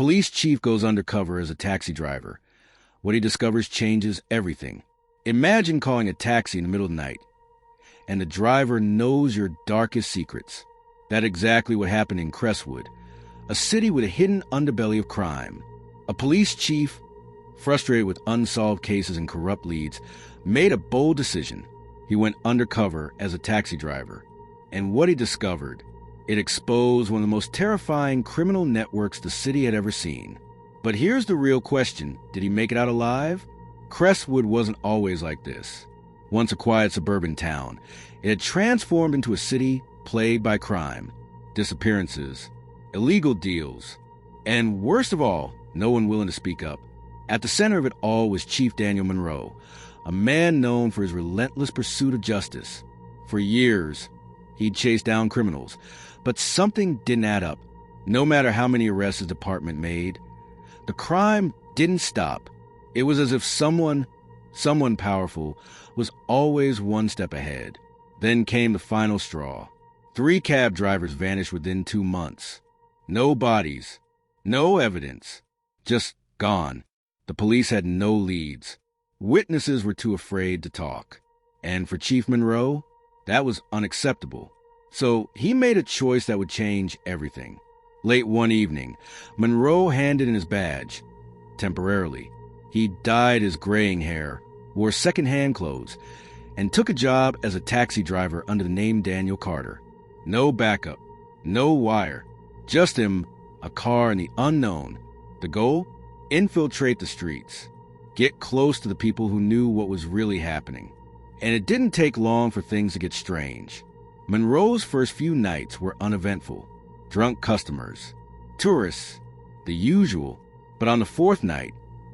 police chief goes undercover as a taxi driver. What he discovers changes everything. Imagine calling a taxi in the middle of the night, and the driver knows your darkest secrets. That's exactly what happened in Crestwood, a city with a hidden underbelly of crime. A police chief, frustrated with unsolved cases and corrupt leads, made a bold decision. He went undercover as a taxi driver. And what he discovered, it exposed one of the most terrifying criminal networks the city had ever seen. But here's the real question. Did he make it out alive? Crestwood wasn't always like this. Once a quiet suburban town, it had transformed into a city plagued by crime, disappearances, illegal deals, and worst of all, no one willing to speak up. At the center of it all was Chief Daniel Monroe, a man known for his relentless pursuit of justice. For years, he'd chased down criminals, but something didn't add up. No matter how many arrests his department made, the crime didn't stop. It was as if someone powerful, was always one step ahead. Then came the final straw. 3 cab drivers vanished within 2 months. No bodies, no evidence, just gone. The police had no leads. Witnesses were too afraid to talk. And for Chief Monroe, that was unacceptable. So he made a choice that would change everything. Late one evening, Monroe handed in his badge. Temporarily, he dyed his graying hair, wore second-hand clothes, and took a job as a taxi driver under the name Daniel Carter. No backup, no wire, just him, a car, and the unknown. The goal? Infiltrate the streets. Get close to the people who knew what was really happening. And it didn't take long for things to get strange. Monroe's first few nights were uneventful. Drunk customers, tourists, the usual. But on the 4th night,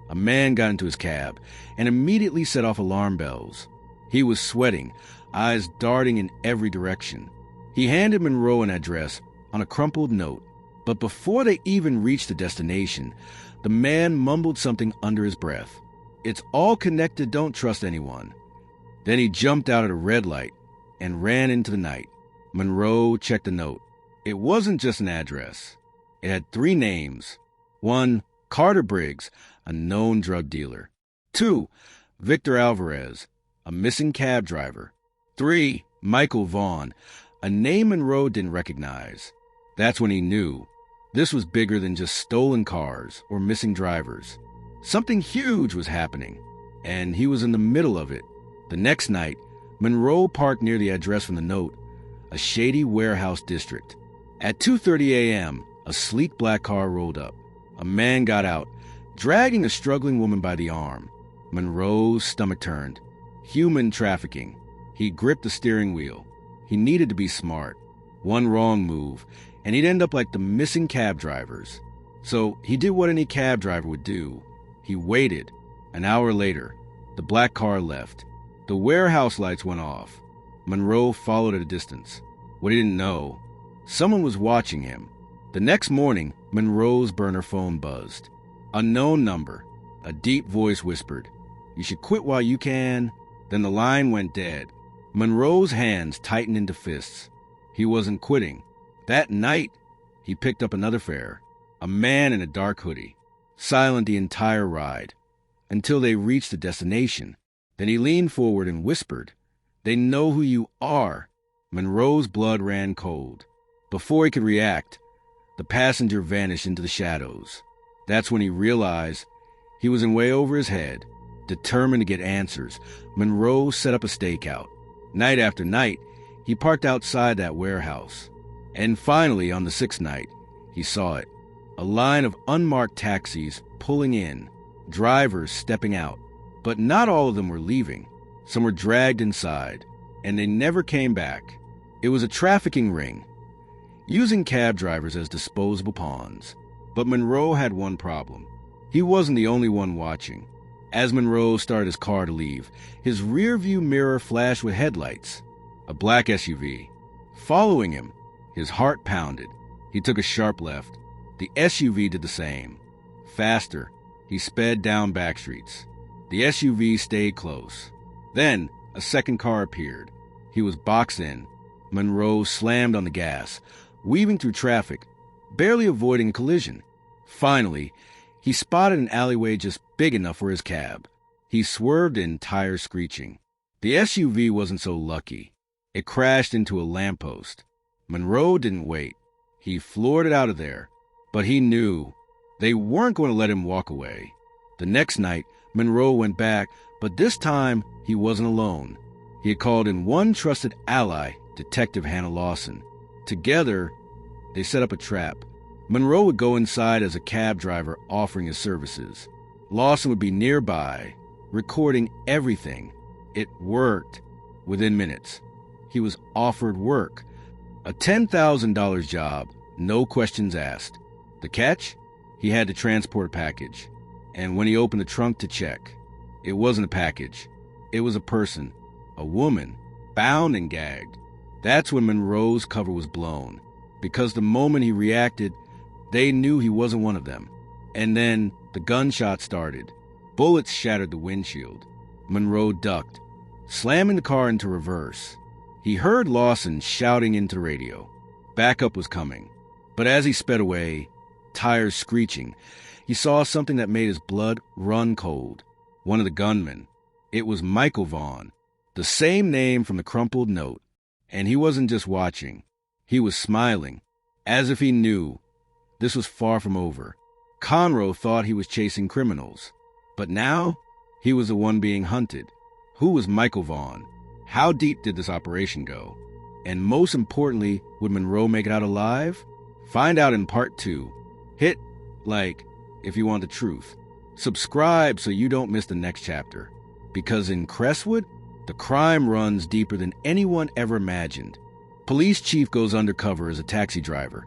a man got into his cab and immediately set off alarm bells. He was sweating, eyes darting in every direction. He handed Monroe an address on a crumpled note. But before they even reached the destination, the man mumbled something under his breath. "It's all connected, don't trust anyone." Then he jumped out at a red light and ran into the night. Monroe checked the note. It wasn't just an address. It had 3 names. 1, Carter Briggs, a known drug dealer. 2, Victor Alvarez, a missing cab driver. 3, Michael Vaughn, a name Monroe didn't recognize. That's when he knew. This was bigger than just stolen cars or missing drivers. Something huge was happening, and he was in the middle of it. The next night, Monroe parked near the address from the note, a shady warehouse district. At 2:30 a.m., a sleek black car rolled up. A man got out, dragging a struggling woman by the arm. Monroe's stomach turned. Human trafficking. He gripped the steering wheel. He needed to be smart. One wrong move, and he'd end up like the missing cab drivers. So he did what any cab driver would do. He waited. An hour later, the black car left. The warehouse lights went off. Monroe followed at a distance. What he didn't know, someone was watching him. The next morning, Monroe's burner phone buzzed. Unknown number. A deep voice whispered, "You should quit while you can." Then the line went dead. Monroe's hands tightened into fists. He wasn't quitting. That night, he picked up another fare. A man in a dark hoodie. Silent the entire ride. Until they reached the destination. Then he leaned forward and whispered, "They know who you are." Monroe's blood ran cold. Before he could react, the passenger vanished into the shadows. That's when he realized he was in way over his head. Determined to get answers, Monroe set up a stakeout. Night after night, he parked outside that warehouse. And finally, on the 6th night, he saw it. A line of unmarked taxis pulling in, drivers stepping out. But not all of them were leaving. Some were dragged inside, and they never came back. It was a trafficking ring, using cab drivers as disposable pawns. But Monroe had one problem. He wasn't the only one watching. As Monroe started his car to leave, his rearview mirror flashed with headlights. A black SUV. Following him, his heart pounded. He took a sharp left. The SUV did the same. Faster, he sped down back streets. The SUV stayed close. Then, a second car appeared. He was boxed in. Monroe slammed on the gas, weaving through traffic, barely avoiding a collision. Finally, he spotted an alleyway just big enough for his cab. He swerved in, tires screeching. The SUV wasn't so lucky. It crashed into a lamppost. Monroe didn't wait. He floored it out of there. But he knew they weren't going to let him walk away. The next night, Monroe went back, but this time he wasn't alone. He had called in one trusted ally, Detective Hannah Lawson. Together, they set up a trap. Monroe would go inside as a cab driver offering his services. Lawson would be nearby, recording everything. It worked. Within minutes, he was offered work. A $10,000 job, no questions asked. The catch? He had to transport a package. And when he opened the trunk to check, it wasn't a package. It was a person, a woman, bound and gagged. That's when Monroe's cover was blown, because the moment he reacted, they knew he wasn't one of them. And then the gunshot started. Bullets shattered the windshield. Monroe ducked, slamming the car into reverse. He heard Lawson shouting into the radio. Backup was coming. But as he sped away, tires screeching, he saw something that made his blood run cold. One of the gunmen. It was Michael Vaughn, the same name from the crumpled note. And he wasn't just watching. He was smiling, as if he knew this was far from over. Conroe thought he was chasing criminals. But now, he was the one being hunted. Who was Michael Vaughn? How deep did this operation go? And most importantly, would Monroe make it out alive? Find out in part 2. Hit like if you want the truth. Subscribe so you don't miss the next chapter. Because in Crestwood, the crime runs deeper than anyone ever imagined. Police chief goes undercover as a taxi driver.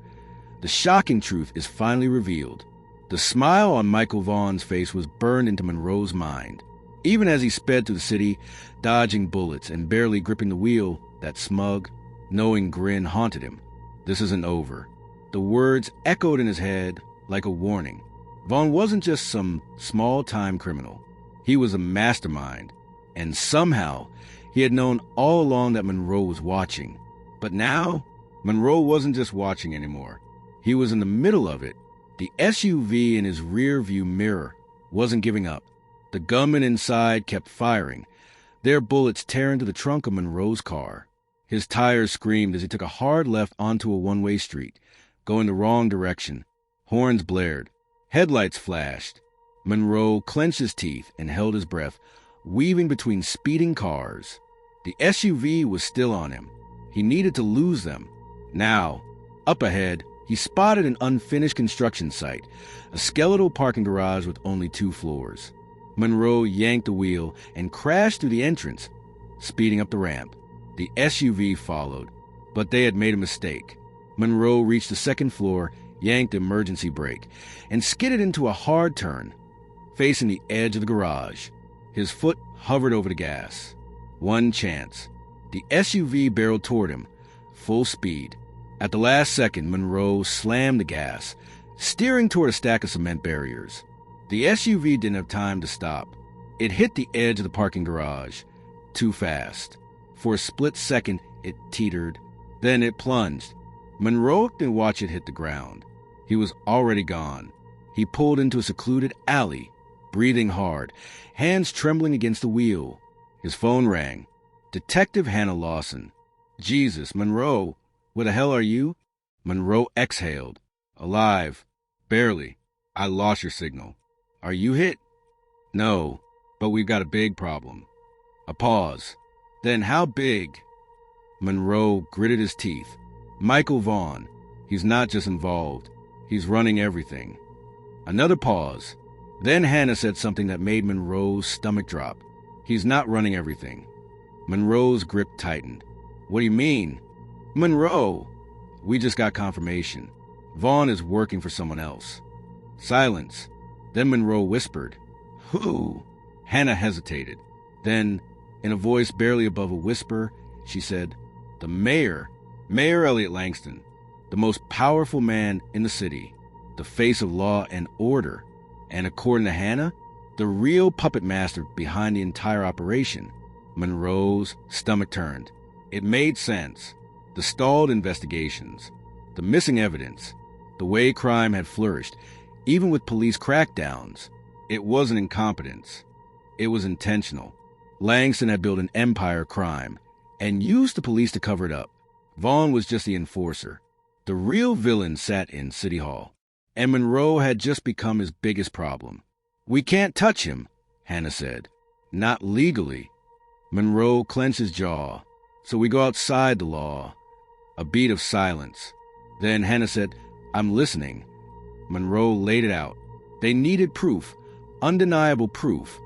The shocking truth is finally revealed. The smile on Michael Vaughn's face was burned into Monroe's mind. Even as he sped through the city, dodging bullets and barely gripping the wheel, that smug, knowing grin haunted him. This isn't over. The words echoed in his head like a warning. Vaughn wasn't just some small-time criminal. He was a mastermind. And somehow, he had known all along that Monroe was watching. But now, Monroe wasn't just watching anymore. He was in the middle of it. The SUV in his rear-view mirror wasn't giving up. The gunmen inside kept firing, their bullets tearing to the trunk of Monroe's car. His tires screamed as he took a hard left onto a one-way street, going the wrong direction. Horns blared. Headlights flashed. Monroe clenched his teeth and held his breath, weaving between speeding cars. The SUV was still on him. He needed to lose them. Now, up ahead, he spotted an unfinished construction site, a skeletal parking garage with only 2 floors. Monroe yanked the wheel and crashed through the entrance, speeding up the ramp. The SUV followed, but they had made a mistake. Monroe reached the 2nd floor, yanked the emergency brake, and skidded into a hard turn, facing the edge of the garage. His foot hovered over the gas. One chance. The SUV barreled toward him, full speed. At the last second, Monroe slammed the gas, steering toward a stack of cement barriers. The SUV didn't have time to stop. It hit the edge of the parking garage, too fast. For a split second, it teetered. Then it plunged. Monroe didn't watch it hit the ground. He was already gone. He pulled into a secluded alley, breathing hard, hands trembling against the wheel. His phone rang. Detective Hannah Lawson. Jesus, Monroe, where the hell are you? Monroe exhaled. Alive. Barely. I lost your signal. Are you hit? No, but we've got a big problem. A pause. Then how big? Monroe gritted his teeth. Michael Vaughn. He's not just involved. He's running everything. Another pause. Then Hannah said something that made Monroe's stomach drop. He's not running everything. Monroe's grip tightened. What do you mean? Monroe! We just got confirmation. Vaughn is working for someone else. Silence. Then Monroe whispered, Who? Hannah hesitated. Then, in a voice barely above a whisper, she said, The mayor, Mayor Elliot Langston, the most powerful man in the city, the face of law and order, and according to Hannah, the real puppet master behind the entire operation. Monroe's stomach turned. It made sense. The stalled investigations, the missing evidence, the way crime had flourished. Even with police crackdowns, it wasn't incompetence. It was intentional. Langston had built an empire of crime and used the police to cover it up. Vaughn was just the enforcer. The real villain sat in City Hall, and Monroe had just become his biggest problem. "We can't touch him," Hannah said. "Not legally." Monroe clenched his jaw. "So we go outside the law." A beat of silence. Then Hannah said, "I'm listening." Monroe laid it out. They needed proof, undeniable proof,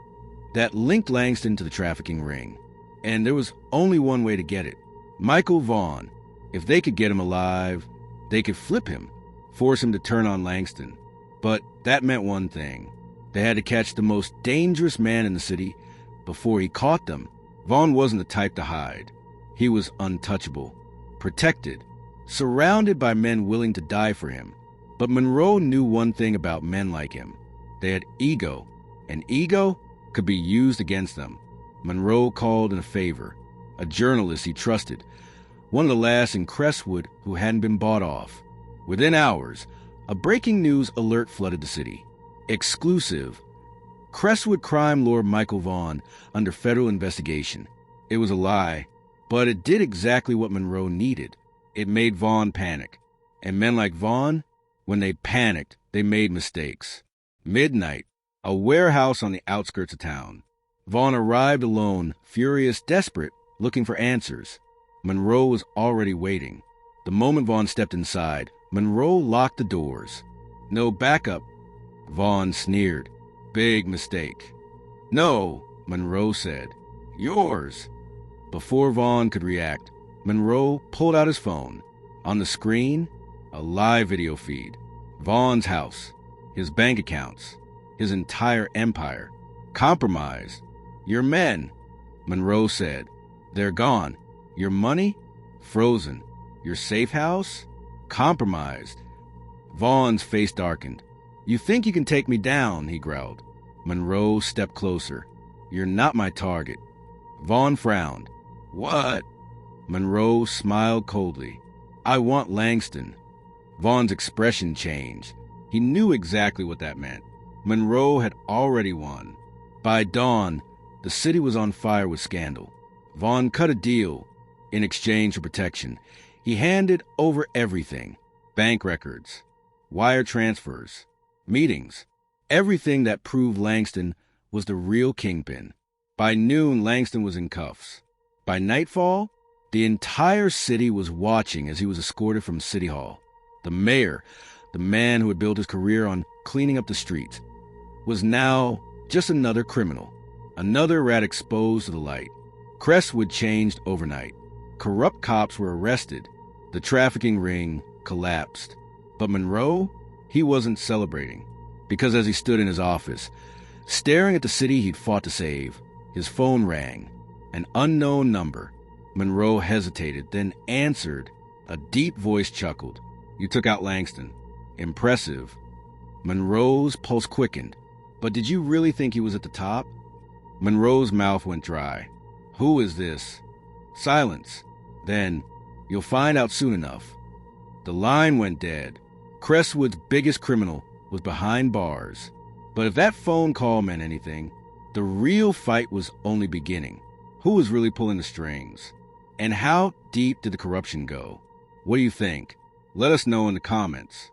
that linked Langston to the trafficking ring. And there was only one way to get it. Michael Vaughn. If they could get him alive, they could flip him, force him to turn on Langston. But that meant one thing. They had to catch the most dangerous man in the city before he caught them. Vaughn wasn't the type to hide. He was untouchable, protected, surrounded by men willing to die for him. But Monroe knew one thing about men like him. They had ego, and ego could be used against them. Monroe called in a favor, a journalist he trusted, one of the last in Crestwood who hadn't been bought off. Within hours, a breaking news alert flooded the city. Exclusive. Crestwood crime lord Michael Vaughn under federal investigation. It was a lie, but it did exactly what Monroe needed. It made Vaughn panic. And men like Vaughn, when they panicked, they made mistakes. Midnight, a warehouse on the outskirts of town. Vaughn arrived alone, furious, desperate, looking for answers. Monroe was already waiting. The moment Vaughn stepped inside, Monroe locked the doors. "No backup." Vaughn sneered. "Big mistake." "No," Monroe said. "Yours." Before Vaughn could react, Monroe pulled out his phone. On the screen, a live video feed. Vaughn's house, his bank accounts, his entire empire. Compromised. "Your men," Monroe said. "They're gone. Your money? Frozen. Your safe house? Compromised." Vaughn's face darkened. "You think you can take me down," he growled. Monroe stepped closer. "You're not my target." Vaughn frowned. "What?" Monroe smiled coldly. "I want Langston." Vaughn's expression changed. He knew exactly what that meant. Monroe had already won. By dawn, the city was on fire with scandal. Vaughn cut a deal. In exchange for protection, he handed over everything. Bank records, wire transfers, meetings, everything that proved Langston was the real kingpin. By noon, Langston was in cuffs. By nightfall, the entire city was watching as he was escorted from City Hall. The mayor, the man who had built his career on cleaning up the streets, was now just another criminal, another rat exposed to the light. Crestwood changed overnight. Corrupt cops were arrested. The trafficking ring collapsed. But Monroe, he wasn't celebrating. Because as he stood in his office, staring at the city he'd fought to save, his phone rang. An unknown number. Monroe hesitated, then answered. A deep voice chuckled. "You took out Langston. Impressive." Monroe's pulse quickened. "But did you really think he was at the top?" Monroe's mouth went dry. "Who is this?" Silence. Then, "You'll find out soon enough." The line went dead. Crestwood's biggest criminal was behind bars. But if that phone call meant anything, the real fight was only beginning. Who was really pulling the strings? And how deep did the corruption go? What do you think? Let us know in the comments.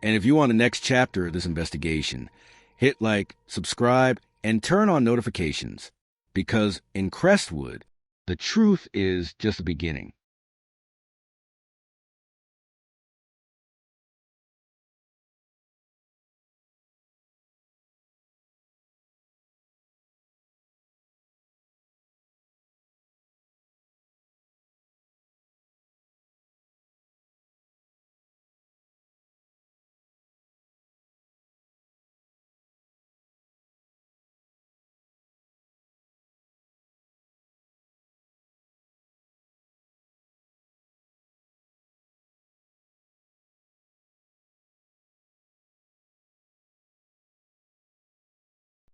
And if you want the next chapter of this investigation, hit like, subscribe, and turn on notifications. Because in Crestwood, the truth is just the beginning.